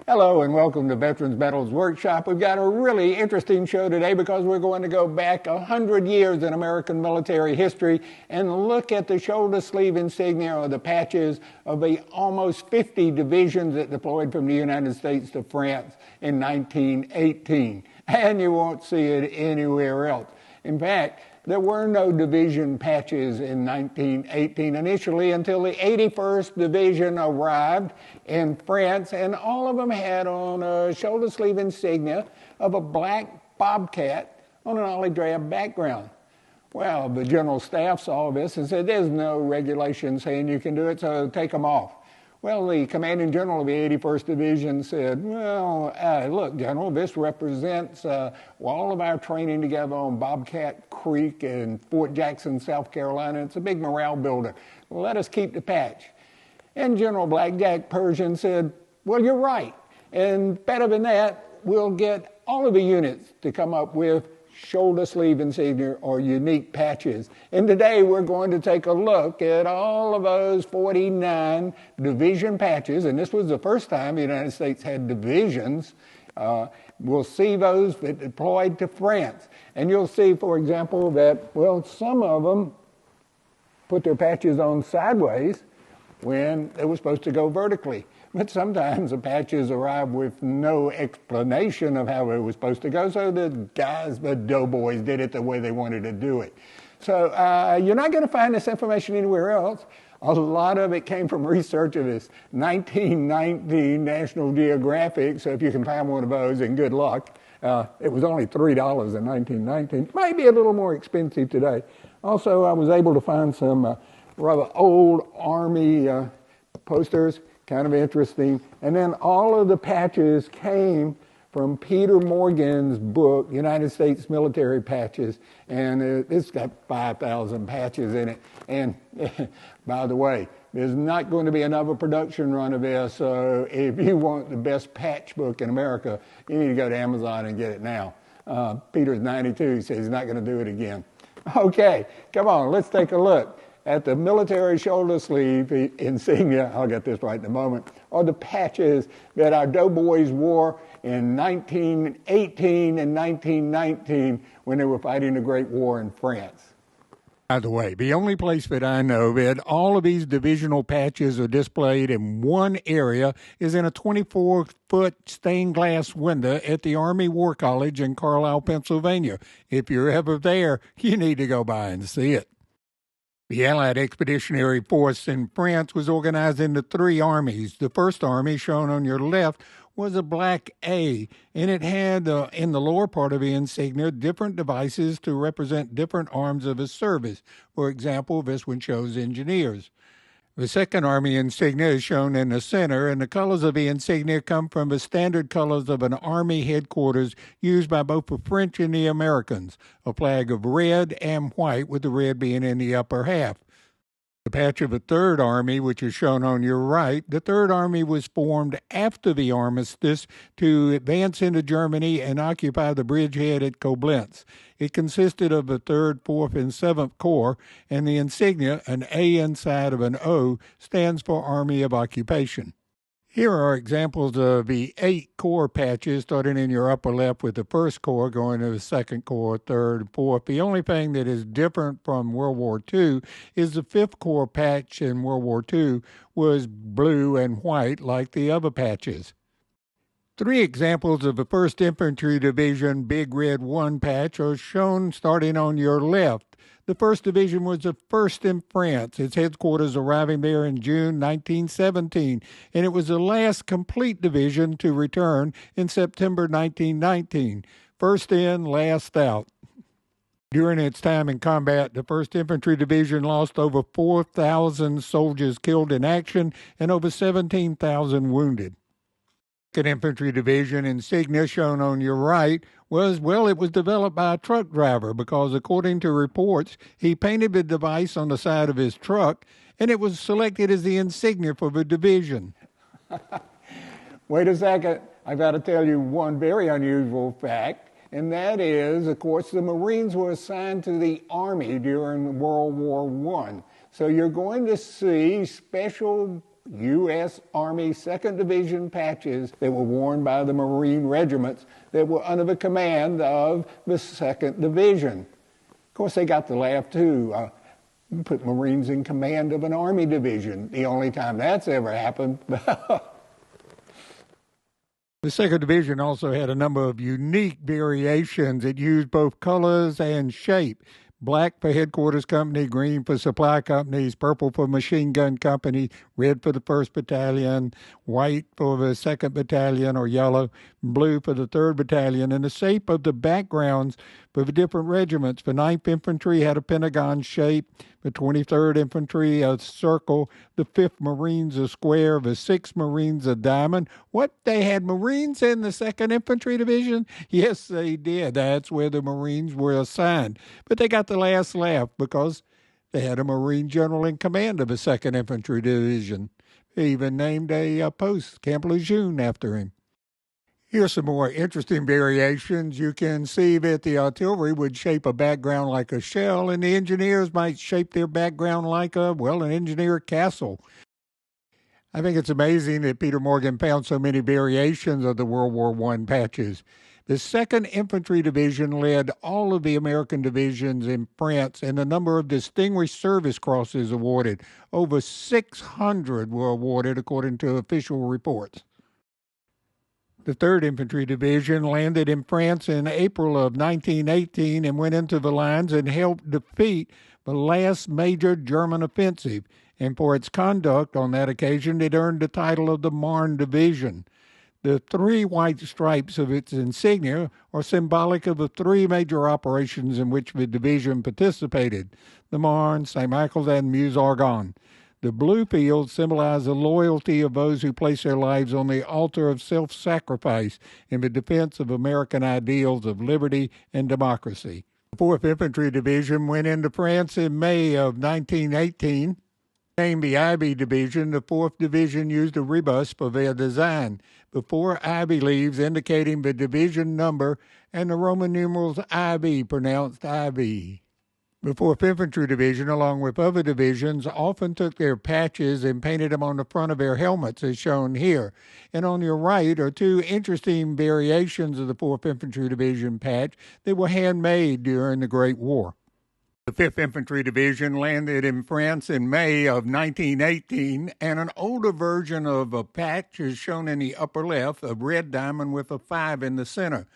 Hello and welcome to Veterans Battles Workshop. We've got a really interesting show today because we're going to go back 100 years in American military history and look at the shoulder sleeve insignia or the patches of the almost 50 divisions that deployed from the United States to France in 1918. And you won't see it anywhere else. In fact, there were no division patches in 1918 initially until the 81st Division arrived in France, and all of them had on a shoulder sleeve insignia of a black bobcat on an olive drab background. Well, the General Staff saw this and said, there's no regulation saying you can do it, so take them off. Well, the Commanding General of the 81st Division said, well, look, General, this represents all of our training together on Bobcat Creek in Fort Jackson, South Carolina. It's a big morale builder. Let us keep the patch. And General Blackjack Pershing said, well, you're right. And better than that, we'll get all of the units to come up with shoulder sleeve insignia or unique patches. And today we're going to take a look at all of those 49 division patches, and this was the first time the United States had divisions. We'll see those that deployed to France. And you'll see, for example, that, well, some of them put their patches on sideways when they were supposed to go vertically. But sometimes the patches arrived with no explanation of how it was supposed to go, so the guys, the doughboys, did it the way they wanted to do it. So you're not going to find this information anywhere else. A lot of it came from research of this 1919 National Geographic, so if you can find one of those, and good luck. It was only $3 in 1919. Maybe a little more expensive today. Also, I was able to find some rather old Army posters. Kind of interesting. And then all of the patches came from Peter Morgan's book, United States Military Patches. And it's got 5,000 patches in it. And by the way, there's not going to be another production run of this. So if you want the best patch book in America, you need to go to Amazon and get it now. Peter's 92, so he's not going to do it again. Okay, come on, let's take a look at the military shoulder sleeve insignia, I'll get this right in a moment, or the patches that our doughboys wore in 1918 and 1919 when they were fighting the Great War in France. By the way, the only place that I know that all of these divisional patches are displayed in one area is in a 24-foot stained glass window at the Army War College in Carlisle, Pennsylvania. If you're ever there, you need to go by and see it. The Allied Expeditionary Force in France was organized into three armies. The first army, shown on your left, was a black A, and it had, in the lower part of the insignia, different devices to represent different arms of the service. For example, this one shows engineers. The second Army insignia is shown in the center, and the colors of the insignia come from the standard colors of an Army headquarters used by both the French and the Americans, a flag of red and white, with the red being in the upper half. The patch of the Third Army, which is shown on your right, the Third Army was formed after the armistice to advance into Germany and occupy the bridgehead at Koblenz. It consisted of the 3rd, 4th, and 7th Corps, and the insignia, an A inside of an O, stands for Army of Occupation. Here are examples of the 8 Corps patches, starting in your upper left with the 1st Corps, going to the 2nd Corps, 3rd, 4th. The only thing that is different from World War II is the 5th Corps patch in World War II was blue and white like the other patches. 3 examples of the 1st Infantry Division Big Red 1 patch are shown starting on your left. The 1st Division was the first in France, its headquarters arriving there in June 1917, and it was the last complete division to return in September 1919. First in, last out. During its time in combat, the 1st Infantry Division lost over 4,000 soldiers killed in action and over 17,000 wounded. Second Infantry Division insignia shown on your right was, well, it was developed by a truck driver because, according to reports, he painted the device on the side of his truck, and it was selected as the insignia for the division. Wait a second. I've got to tell you one very unusual fact, and that is, of course, the Marines were assigned to the Army during World War I. So you're going to see special U.S. Army 2nd Division patches that were worn by the Marine regiments that were under the command of the 2nd Division. Of course, they got the laugh, too. You put Marines in command of an Army division. The only time that's ever happened. The 2nd Division also had a number of unique variations. It used both colors and shape. Black for headquarters company, green for supply companies, purple for machine gun company, red for the 1st Battalion, white for the 2nd Battalion, or yellow, blue for the 3rd Battalion. And the shape of the backgrounds for the different regiments. The 9th Infantry had a pentagon shape, the 23rd Infantry a circle, the 5th Marines a square, the 6th Marines a diamond. What, they had Marines in the 2nd Infantry Division? Yes, they did. That's where the Marines were assigned. But they got the last laugh because they had a Marine general in command of the 2nd Infantry Division. They even named a post, Camp Lejeune, after him. Here's some more interesting variations. You can see that the artillery would shape a background like a shell, and the engineers might shape their background like an engineer castle. I think it's amazing that Peter Morgan found so many variations of the World War I patches. The 2nd Infantry Division led all of the American divisions in France, and the number of Distinguished Service Crosses awarded. Over 600 were awarded, according to official reports. The 3rd Infantry Division landed in France in April of 1918 and went into the lines and helped defeat the last major German offensive. And for its conduct on that occasion, it earned the title of the Marne Division. The 3 white stripes of its insignia are symbolic of the 3 major operations in which the division participated: the Marne, St. Michael's, and Meuse-Argonne. The blue fields symbolize the loyalty of those who place their lives on the altar of self-sacrifice in the defense of American ideals of liberty and democracy. The 4th Infantry Division went into France in May of 1918. Named the IB Division, the 4th Division used a rebus for their design. The 4 IB leaves indicating the division number and the Roman numerals IB, pronounced IB. The 4th Infantry Division, along with other divisions, often took their patches and painted them on the front of their helmets, as shown here. And on your right are 2 interesting variations of the 4th Infantry Division patch that were handmade during the Great War. The 5th Infantry Division landed in France in May of 1918, and an older version of a patch is shown in the upper left, a red diamond with a 5 in the center.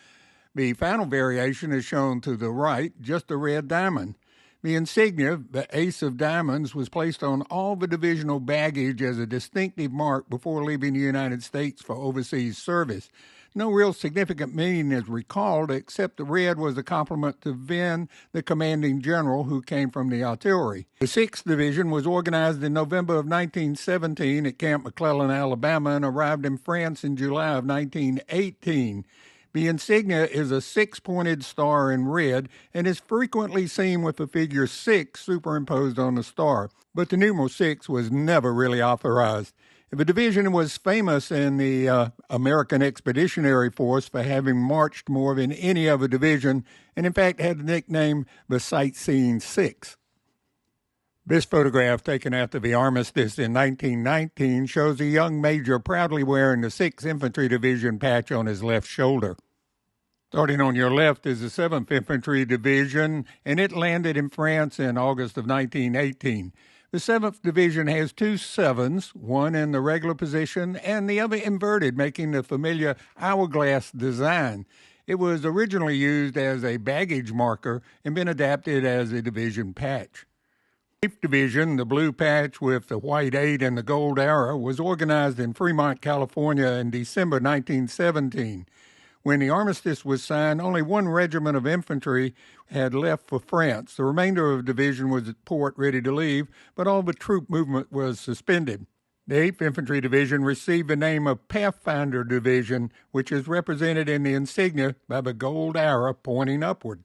The final variation is shown to the right, just a red diamond. The insignia, the Ace of Diamonds, was placed on all the divisional baggage as a distinctive mark before leaving the United States for overseas service. No real significant meaning is recalled, except the red was a compliment to Venn, the commanding general, who came from the artillery. The 6th Division was organized in November of 1917 at Camp McClellan, Alabama, and arrived in France in July of 1918. The insignia is a 6-pointed star in red and is frequently seen with the figure 6 superimposed on the star, but the numeral 6 was never really authorized. The division was famous in the American Expeditionary Force for having marched more than any other division, and in fact had the nickname the Sightseeing Six. This photograph, taken after the armistice in 1919, shows a young major proudly wearing the 6th Infantry Division patch on his left shoulder. Starting on your left is the 7th Infantry Division, and it landed in France in August of 1918. The 7th Division has 2 7s, one in the regular position and the other inverted, making the familiar hourglass design. It was originally used as a baggage marker and been adapted as a division patch. 8th Division, the blue patch with the white 8 and the gold arrow, was organized in Fremont, California in December 1917. When the armistice was signed, only 1 regiment of infantry had left for France. The remainder of the division was at port ready to leave, but all the troop movement was suspended. The 8th Infantry Division received the name of Pathfinder Division, which is represented in the insignia by the gold arrow pointing upward.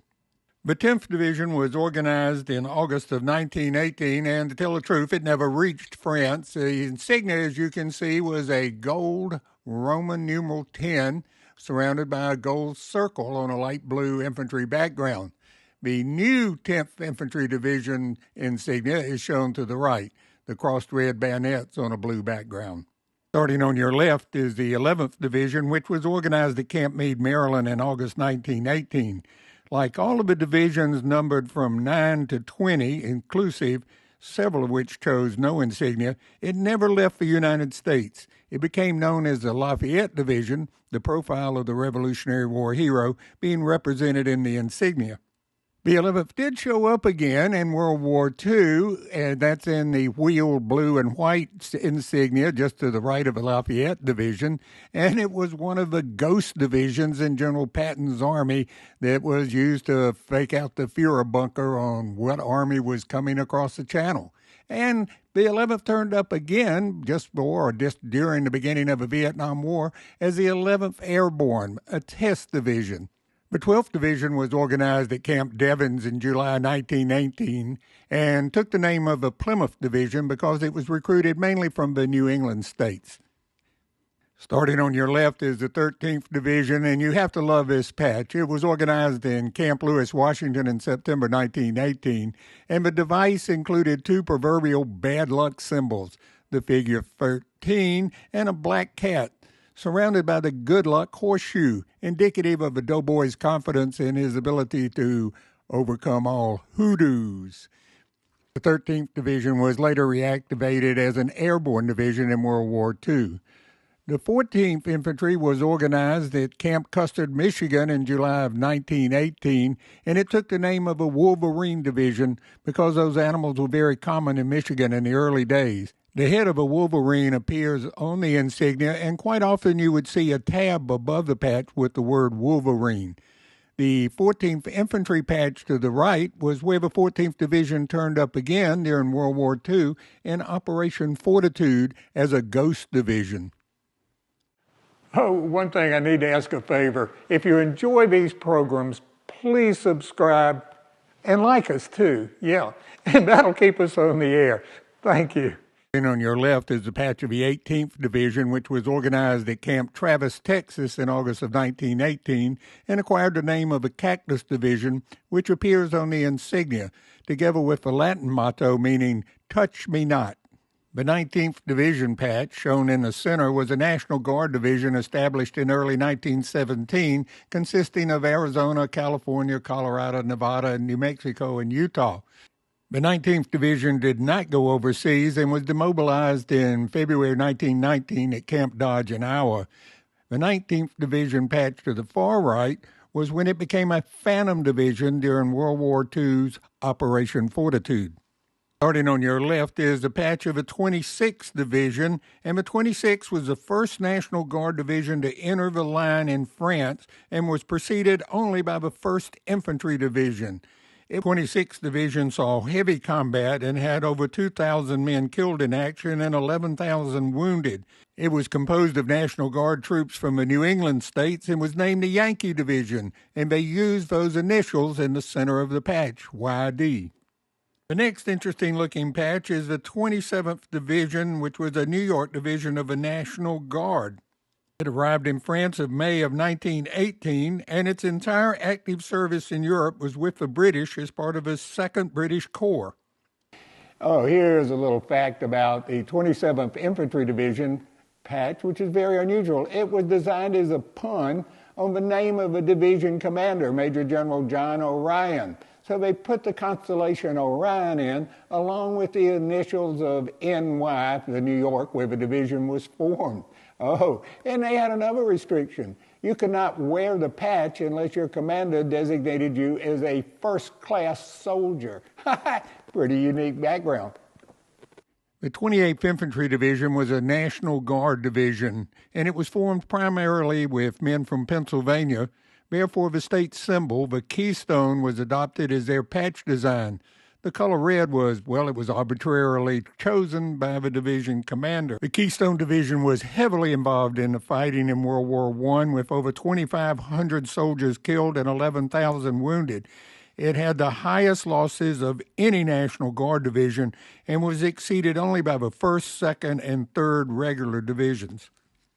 The 10th Division was organized in August of 1918, and to tell the truth, it never reached France. The insignia, as you can see, was a gold Roman numeral 10, surrounded by a gold circle on a light blue infantry background. The new 10th Infantry Division insignia is shown to the right, the crossed red bayonets on a blue background. Starting on your left is the 11th Division, which was organized at Camp Meade, Maryland in August 1918. Like all of the divisions numbered from 9 to 20 inclusive, several of which chose no insignia, it never left the United States. It became known as the Lafayette Division, the profile of the Revolutionary War hero being represented in the insignia. The 11th did show up again in World War II, and that's in the wheeled blue and white insignia just to the right of the Lafayette Division, and it was one of the ghost divisions in General Patton's army that was used to fake out the Führer bunker on what army was coming across the channel. And the 11th turned up again just before or just during the beginning of the Vietnam War as the 11th Airborne, a test division. The 12th Division was organized at Camp Devens in July 1918 and took the name of the Plymouth Division because it was recruited mainly from the New England states. Starting on your left is the 13th Division, and you have to love this patch. It was organized in Camp Lewis, Washington in September 1918, and the device included two proverbial bad luck symbols, the figure 13 and a black cat, surrounded by the good luck horseshoe, indicative of the doughboy's confidence in his ability to overcome all hoodoos. The 13th Division was later reactivated as an airborne division in World War II. The 14th Infantry was organized at Camp Custard, Michigan in July of 1918, and it took the name of a Wolverine Division because those animals were very common in Michigan in the early days. The head of a wolverine appears on the insignia, and quite often you would see a tab above the patch with the word Wolverine. The 14th Infantry patch to the right was where the 14th Division turned up again during World War II in Operation Fortitude as a ghost division. Oh, one thing I need to ask a favor. If you enjoy these programs, please subscribe and like us too. Yeah, and that'll keep us on the air. Thank you. And on your left is the patch of the 18th Division, which was organized at Camp Travis, Texas in August of 1918 and acquired the name of the Cactus Division, which appears on the insignia, together with the Latin motto meaning, "Touch me not." The 19th Division patch, shown in the center, was a National Guard division established in early 1917, consisting of Arizona, California, Colorado, Nevada, and New Mexico, and Utah. The 19th Division did not go overseas and was demobilized in February 1919 at Camp Dodge in Iowa. The 19th Division patch to the far right was when it became a Phantom Division during World War II's Operation Fortitude. Starting on your left is the patch of the 26th Division, and the 26th was the first National Guard division to enter the line in France and was preceded only by the 1st Infantry Division. The 26th Division saw heavy combat and had over 2,000 men killed in action and 11,000 wounded. It was composed of National Guard troops from the New England states and was named the Yankee Division, and they used those initials in the center of the patch, YD. The next interesting-looking patch is the 27th Division, which was a New York division of the National Guard. It arrived in France in May of 1918, and its entire active service in Europe was with the British as part of the 2nd British Corps. Oh, here's a little fact about the 27th Infantry Division patch, which is very unusual. It was designed as a pun on the name of a division commander, Major General John Orion. So they put the constellation Orion in, along with the initials of NY, the New York, where the division was formed. Oh, and they had another restriction. You could not wear the patch unless your commander designated you as a first-class soldier. Pretty unique background. The 28th Infantry Division was a National Guard division, and it was formed primarily with men from Pennsylvania. Therefore, the state symbol, the keystone, was adopted as their patch design. The color red was, well, it was arbitrarily chosen by the division commander. The Keystone Division was heavily involved in the fighting in World War I, with over 2,500 soldiers killed and 11,000 wounded. It had the highest losses of any National Guard division and was exceeded only by the 1st, 2nd, and 3rd regular divisions.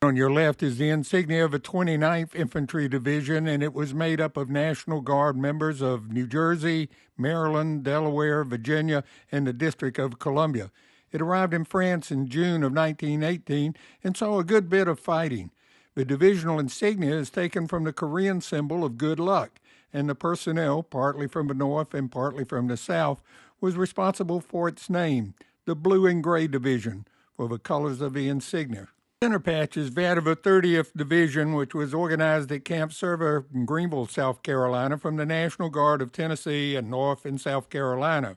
On your left is the insignia of the 29th Infantry Division, and it was made up of National Guard members of New Jersey, Maryland, Delaware, Virginia, and the District of Columbia. It arrived in France in June of 1918 and saw a good bit of fighting. The divisional insignia is taken from the Korean symbol of good luck, and the personnel, partly from the North and partly from the South, was responsible for its name, the Blue and Gray Division, for the colors of the insignia. Center patch is that of the 30th Division, which was organized at Camp Server in Greenville, South Carolina, from the National Guard of Tennessee and North and South Carolina.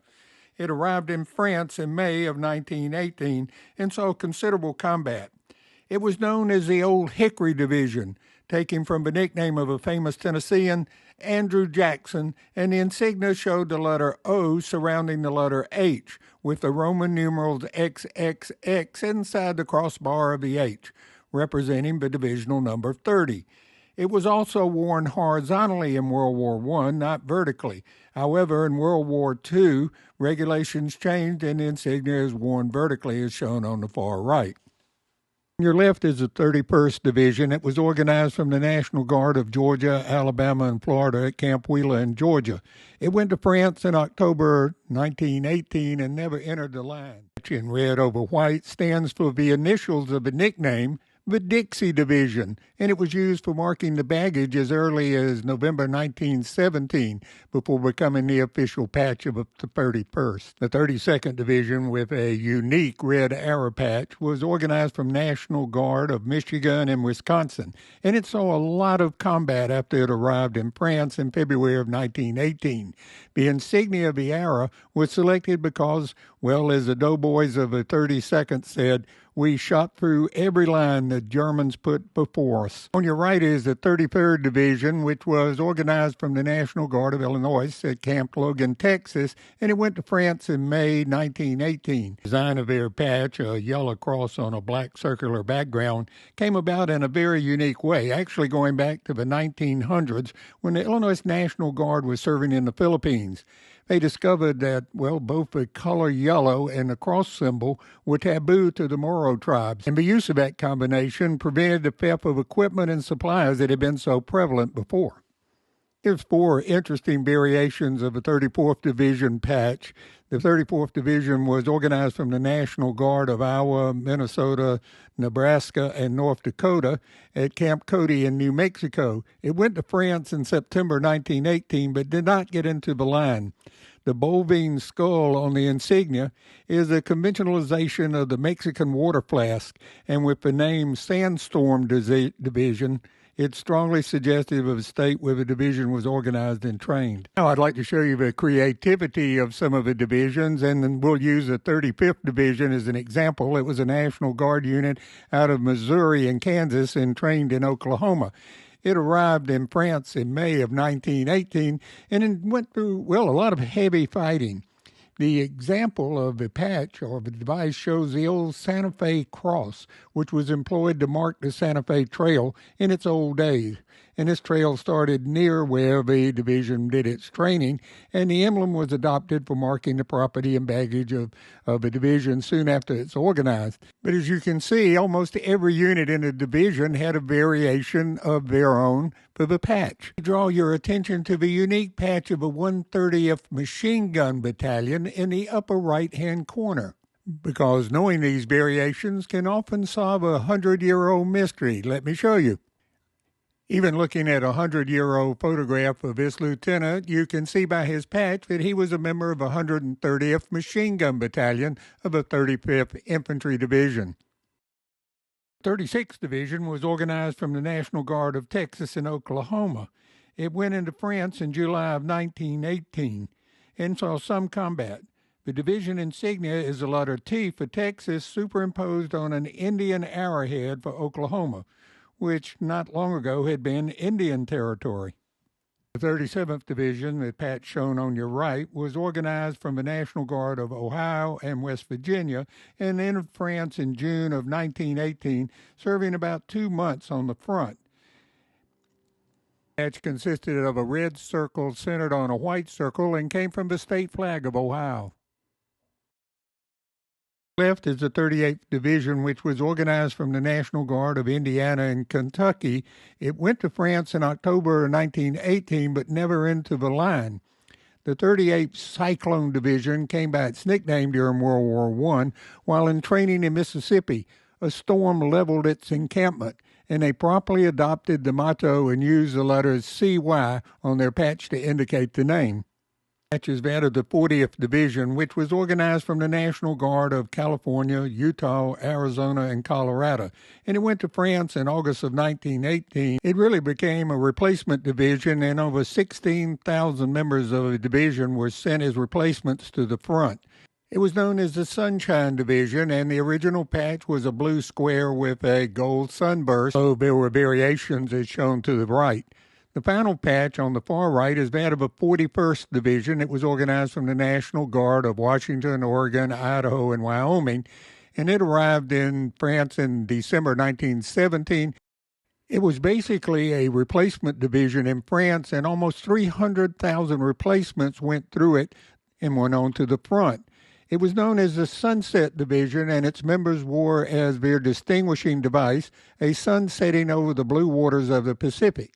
It arrived in France in May of 1918 and saw considerable combat. It was known as the Old Hickory Division, taken from the nickname of a famous Tennessean, Andrew Jackson, and the insignia showed the letter O surrounding the letter H, with the Roman numerals XXX inside the crossbar of the H, representing the divisional number 30. It was also worn horizontally in World War I, not vertically. However, in World War II, regulations changed and the insignia is worn vertically, as shown on the far right. On your left is the 31st Division. It was organized from the National Guard of Georgia, Alabama, and Florida at Camp Wheeler in Georgia. It went to France in October 1918 and never entered the line. In red over white stands for the initials of the nickname, the Dixie Division, and it was used for marking the baggage as early as November 1917 before becoming the official patch of the 31st. The 32nd Division, with a unique red arrow patch, was organized from National Guard of Michigan and Wisconsin, and it saw a lot of combat after it arrived in France in February of 1918. The insignia of the arrow was selected because, well, as the doughboys of the 32nd said, we shot through every line the Germans put before us. On your right is the 33rd Division, which was organized from the National Guard of Illinois at Camp Logan, Texas, and it went to France in May 1918. The design of their patch, a yellow cross on a black circular background, came about in a very unique way, actually going back to the 1900s when the Illinois National Guard was serving in the Philippines. They discovered that, well, both the color yellow and the cross symbol were taboo to the Moro tribes, and the use of that combination prevented the theft of equipment and supplies that had been so prevalent before. Here's 4 interesting variations of the 34th Division patch. The 34th Division was organized from the National Guard of Iowa, Minnesota, Nebraska, and North Dakota at Camp Cody in New Mexico. It went to France in September 1918, but did not get into the line. The bovine skull on the insignia is a conventionalization of the Mexican water flask, and with the name Sandstorm Division, it's strongly suggestive of a state where the division was organized and trained. Now I'd like to show you the creativity of some of the divisions, and then we'll use the 35th Division as an example. It was a National Guard unit out of Missouri and Kansas and trained in Oklahoma. It arrived in France in May of 1918 and it went through, well, a lot of heavy fighting. The example of the patch or the device shows the old Santa Fe cross, which was employed to mark the Santa Fe Trail in its old days. And this trail started near where the division did its training, and the emblem was adopted for marking the property and baggage of the division soon after it's organized. But as you can see, almost every unit in the division had a variation of their own for the patch. Draw your attention to the unique patch of a 130th Machine Gun Battalion in the upper right-hand corner, because knowing these variations can often solve a 100-year-old mystery. Let me show you. Even looking at a 100-year-old photograph of this lieutenant, you can see by his patch that he was a member of the 130th Machine Gun Battalion of the 35th Infantry Division. The 36th Division was organized from the National Guard of Texas and Oklahoma. It went into France in July of 1918 and saw some combat. The division insignia is the letter T for Texas superimposed on an Indian arrowhead for Oklahoma, which not long ago had been Indian territory. The 37th Division, the patch shown on your right, was organized from the National Guard of Ohio and West Virginia and entered France in June of 1918, serving about 2 months on the front. The patch consisted of a red circle centered on a white circle and came from the state flag of Ohio. Left is the 38th Division, which was organized from the National Guard of Indiana and Kentucky. It went to France in October 1918, but never into the line. The 38th Cyclone Division came by its nickname during World War I while in training in Mississippi. A storm leveled its encampment, and they promptly adopted the motto and used the letters CY on their patch to indicate the name. Patch is that of the 40th Division, which was organized from the National Guard of California, Utah, Arizona, and Colorado, and it went to France in August of 1918. It really became a replacement division, and over 16,000 members of the division were sent as replacements to the front. It was known as the Sunshine Division, and the original patch was a blue square with a gold sunburst, so there were variations as shown to the right. The final patch on the far right is that of a 41st Division. It was organized from the National Guard of Washington, Oregon, Idaho, and Wyoming, and it arrived in France in December 1917. It was basically a replacement division in France, and almost 300,000 replacements went through it and went on to the front. It was known as the Sunset Division, and its members wore as their distinguishing device a sun setting over the blue waters of the Pacific.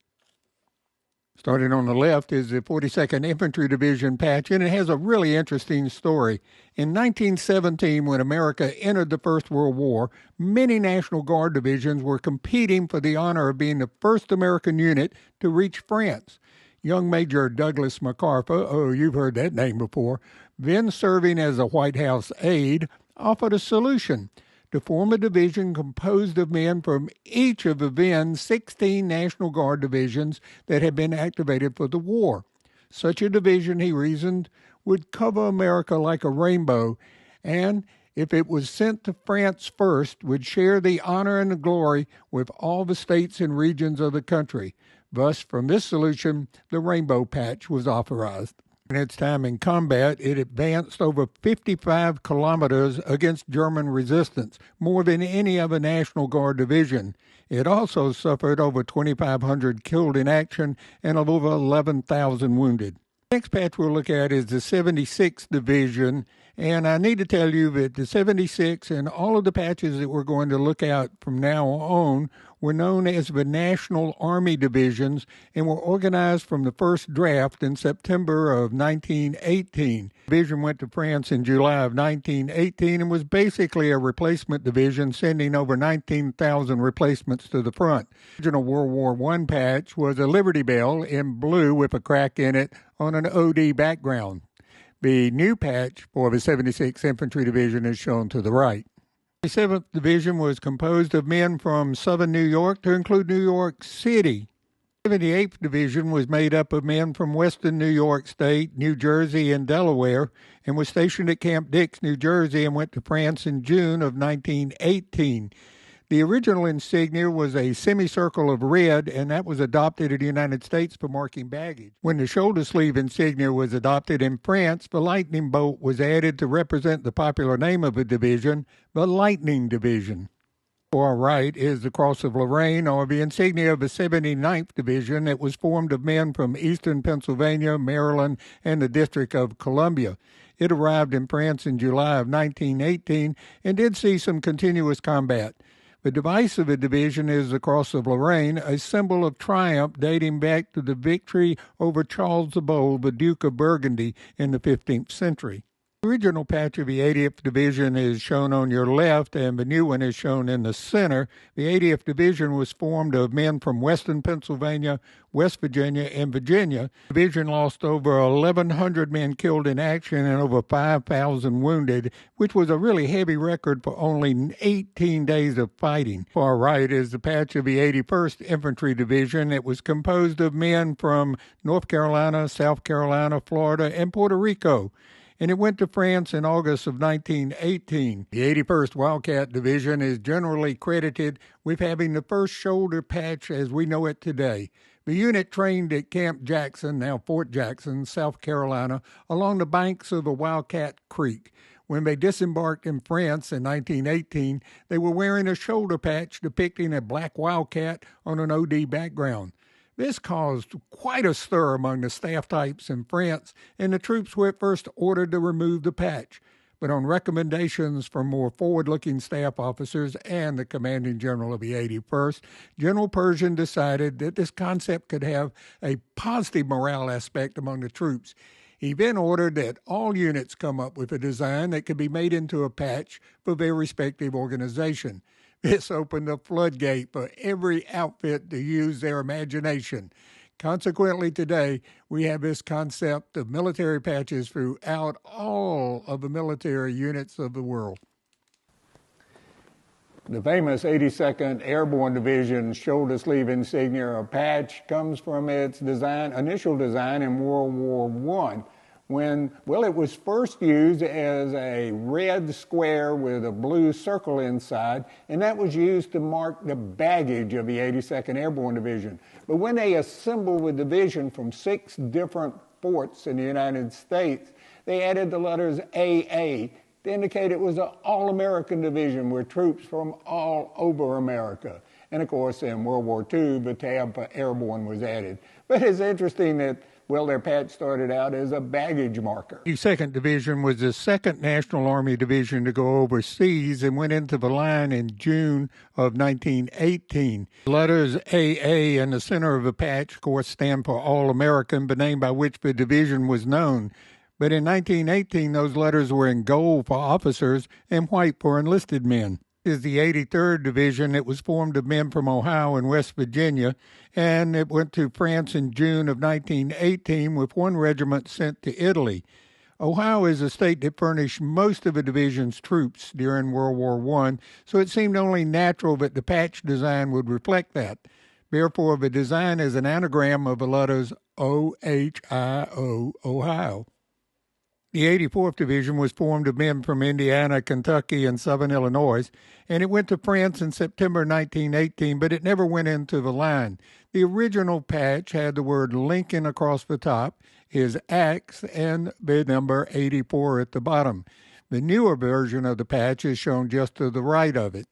Starting on the left is the 42nd Infantry Division patch, and it has a really interesting story. In 1917, when America entered the First World War, many National Guard divisions were competing for the honor of being the first American unit to reach France. Young Major Douglas MacArthur, oh, you've heard that name before, then serving as a White House aide, offered a solution: to form a division composed of men from each of the then 16 National Guard divisions that had been activated for the war. Such a division, he reasoned, would cover America like a rainbow, and if it was sent to France first, would share the honor and the glory with all the states and regions of the country. Thus, from this solution, the Rainbow Patch was authorized. In its time in combat, it advanced over 55 kilometers against German resistance, more than any other National Guard division. It also suffered over 2,500 killed in action and over 11,000 wounded. The next patch we'll look at is the 76th Division, and I need to tell you that the 76 and all of the patches that we're going to look at from now on were known as the National Army Divisions and were organized from the first draft in September of 1918. The division went to France in July of 1918 and was basically a replacement division, sending over 19,000 replacements to the front. The original World War I patch was a Liberty Bell in blue with a crack in it on an OD background. The new patch for the 76th Infantry Division is shown to the right. The 7th Division was composed of men from southern New York to include New York City. The 78th Division was made up of men from western New York State, New Jersey, and Delaware, and was stationed at Camp Dix, New Jersey, and went to France in June of 1918. The original insignia was a semicircle of red, and that was adopted in the United States for marking baggage. When the shoulder sleeve insignia was adopted in France, the lightning bolt was added to represent the popular name of the division, the Lightning Division. Far right is the Cross of Lorraine, or the insignia of the 79th Division. It was formed of men from eastern Pennsylvania, Maryland, and the District of Columbia. It arrived in France in July of 1918 and did see some continuous combat. The device of the division is the Cross of Lorraine, a symbol of triumph dating back to the victory over Charles the Bold, the Duke of Burgundy, in the 15th century. The original patch of the 80th Division is shown on your left, and the new one is shown in the center. The 80th Division was formed of men from western Pennsylvania, West Virginia, and Virginia. The division lost over 1,100 men killed in action and over 5,000 wounded, which was a really heavy record for only 18 days of fighting. Far right is the patch of the 81st Infantry Division. It was composed of men from North Carolina, South Carolina, Florida, and Puerto Rico, and it went to France in August of 1918. The 81st Wildcat Division is generally credited with having the first shoulder patch as we know it today. The unit trained at Camp Jackson, now Fort Jackson, South Carolina, along the banks of the Wildcat Creek. When they disembarked in France in 1918, they were wearing a shoulder patch depicting a black wildcat on an OD background. This caused quite a stir among the staff types in France, and the troops were at first ordered to remove the patch. But on recommendations from more forward-looking staff officers and the commanding general of the 81st, General Pershing decided that this concept could have a positive morale aspect among the troops. He then ordered that all units come up with a design that could be made into a patch for their respective organization. This opened the floodgate for every outfit to use their imagination. Consequently, today, we have this concept of military patches throughout all of the military units of the world. The famous 82nd Airborne Division's shoulder sleeve insignia or patch comes from its initial design in World War I, when, it was first used as a red square with a blue circle inside, and that was used to mark the baggage of the 82nd Airborne Division. But when they assembled the division from 6 different forts in the United States, they added the letters AA to indicate it was an all-American division with troops from all over America. And of course, in World War II, the tab for Airborne was added. But it's interesting that their patch started out as a baggage marker. The 2nd Division was the 2nd National Army Division to go overseas and went into the line in June of 1918. The letters AA in the center of the patch, of course, stand for All American, the name by which the division was known. But in 1918, those letters were in gold for officers and white for enlisted men. Is the 83rd Division. It was formed of men from Ohio and West Virginia, and it went to France in June of 1918 with 1 regiment sent to Italy. Ohio is a state that furnished most of the division's troops during World War I, so it seemed only natural that the patch design would reflect that. Therefore, the design is an anagram of the letters OHIO, Ohio. The 84th Division was formed of men from Indiana, Kentucky, and Southern Illinois, and it went to France in September 1918, but it never went into the line. The original patch had the word Lincoln across the top, his axe, and the number 84 at the bottom. The newer version of the patch is shown just to the right of it.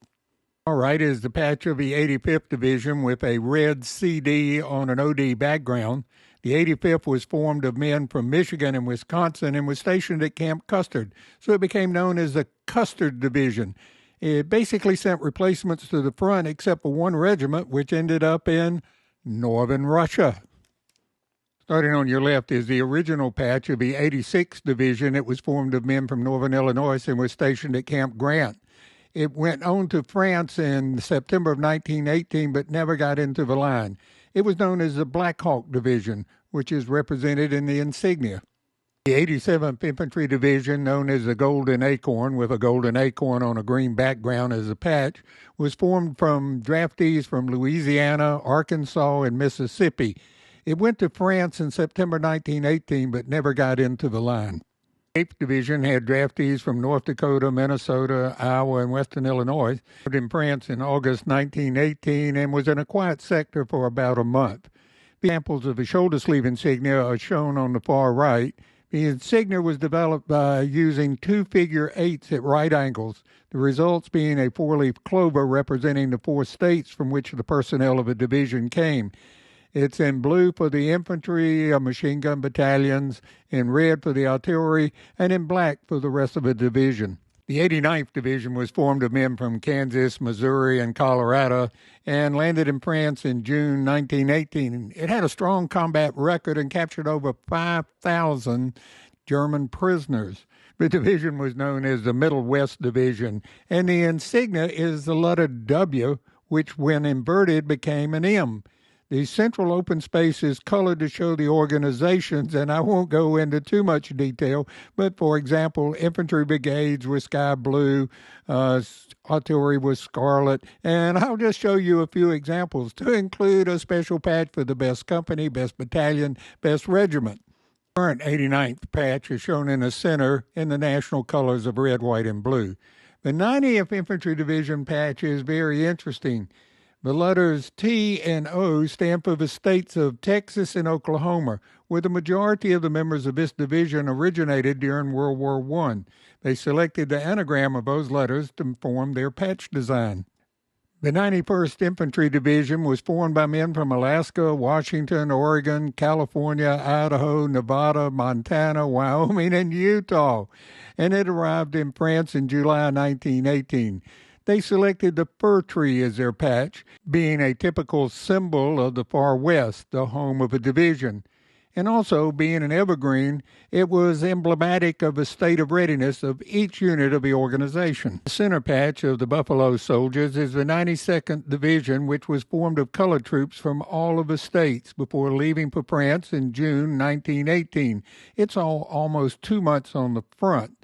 All right is the patch of the 85th Division with a red CD on an OD background. The 85th was formed of men from Michigan and Wisconsin and was stationed at Camp Custard, so it became known as the Custard Division. It basically sent replacements to the front except for 1 regiment, which ended up in northern Russia. Starting on your left is the original patch of the 86th Division. It was formed of men from northern Illinois and was stationed at Camp Grant. It went on to France in September of 1918, but never got into the line. It was known as the Black Hawk Division, which is represented in the insignia. The 87th Infantry Division, known as the Golden Acorn, with a golden acorn on a green background as a patch, was formed from draftees from Louisiana, Arkansas, and Mississippi. It went to France in September 1918, but never got into the line. The 8th Division had draftees from North Dakota, Minnesota, Iowa, and Western Illinois. It in France in August 1918 and was in a quiet sector for about a month. Examples of the shoulder sleeve insignia are shown on the far right. The insignia was developed by using 2 figure 8s at right angles, the results being a 4-leaf clover representing the 4 states from which the personnel of a division came. It's in blue for the infantry, machine gun battalions, in red for the artillery, and in black for the rest of the division. The 89th Division was formed of men from Kansas, Missouri, and Colorado, and landed in France in June 1918. It had a strong combat record and captured over 5,000 German prisoners. The division was known as the Middle West Division, and the insignia is the letter W, which when inverted became an M. The central open space is colored to show the organizations, and I won't go into too much detail, but for example, infantry brigades were sky blue, artillery was scarlet, and I'll just show you a few examples to include a special patch for the best company, best battalion, best regiment. The current 89th patch is shown in the center in the national colors of red, white, and blue. The 90th Infantry Division patch is very interesting. The letters T and O stand for the states of Texas and Oklahoma, where the majority of the members of this division originated during World War I. They selected the anagram of those letters to form their patch design. The 91st Infantry Division was formed by men from Alaska, Washington, Oregon, California, Idaho, Nevada, Montana, Wyoming, and Utah, and it arrived in France in July 1918. They selected the fir tree as their patch, being a typical symbol of the Far West, the home of the division. And also, being an evergreen, it was emblematic of the state of readiness of each unit of the organization. The center patch of the Buffalo Soldiers is the 92nd Division, which was formed of colored troops from all of the states before leaving for France in June 1918. It's almost 2 months on the front.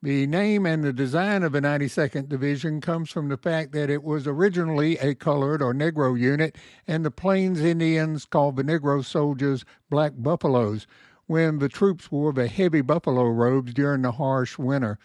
The name and the design of the 92nd Division comes from the fact that it was originally a colored or Negro unit, and the Plains Indians called the Negro soldiers Black Buffaloes when the troops wore the heavy buffalo robes during the harsh winter.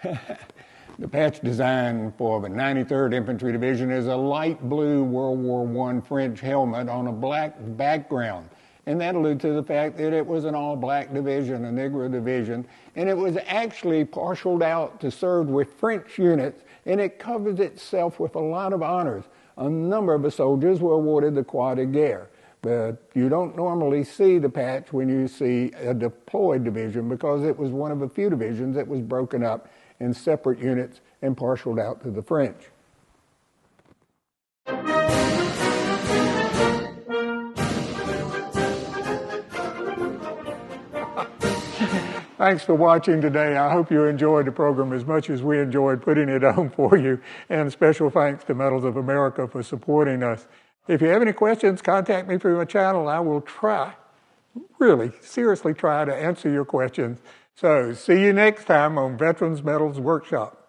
The patch design for the 93rd Infantry Division is a light blue World War I French helmet on a black background. And that alluded to the fact that it was an all-black division, a Negro division, and it was actually parceled out to serve with French units, and it covered itself with a lot of honors. A number of the soldiers were awarded the Croix de Guerre, but you don't normally see the patch when you see a deployed division because it was one of the few divisions that was broken up in separate units and parceled out to the French. Thanks for watching today. I hope you enjoyed the program as much as we enjoyed putting it on for you. And special thanks to Medals of America for supporting us. If you have any questions, contact me through my channel. I will really seriously try to answer your questions. So see you next time on Veterans Medals Workshop.